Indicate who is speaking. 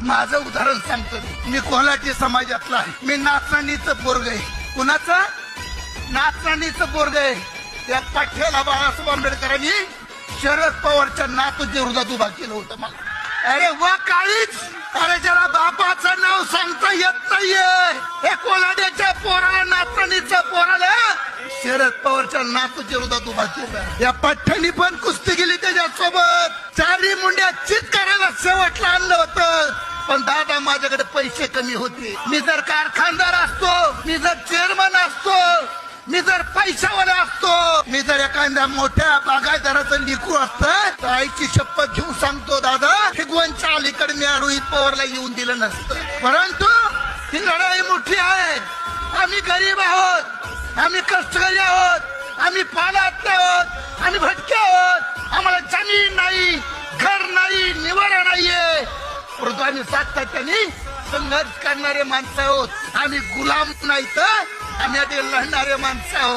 Speaker 1: माझं उदाहरण सांगतो. मी कोल्हाटी समाजातला आहे. मी नाचणीचं पोरग आहे. कुणाचं? नाचणीचं पोरग आहे. त्या पाठ्याला बाळासाहेब आंबेडकरांनी शरद पवारच्या नातूच्या विरोधात उभा केलं होतं मला. अरे वा काळीच. अरे जरा बापाचं नाव सांगता येत नाहीये. हे कोल्हाट्याच्या पोराला, नाचणीच्या पोराला शरद पवारच्या नातूच्या विरोधात उभा केलं. या पाठ्यानी पण कुस्ती केली त्याच्यासोबत. चारी मुंड्या चित करायला शेवटला आणलं होतं. पण दादा माझ्याकडे पैसे कमी होते. मी जर कारखानदार असतो, मी जर चेअरमन असतो, मी जर पैशावाला असतो, मी जर एखाद्या मोठ्या बागायतदाराचं लिकू असतं तर आईची शपथ घेऊन सांगतो दादा हिगवणच्या अलीकडे मी रोहित पवारला येऊन दिलं नसतं. परंतु ही लढाई मोठी आहे. आम्ही गरीब आहोत, आम्ही कष्टकरी आहोत, आम्ही पाण्यात आहोत, आम्ही भटके आहोत. आम्हाला जमीन नाही, घर नाही, निवारा नाहीये. परंतु आम्ही सातत्याने संघर्ष करणारे माणसं आहोत. आम्ही गुलाम नाही तर आम्ही लढणारे माणसं आहोत.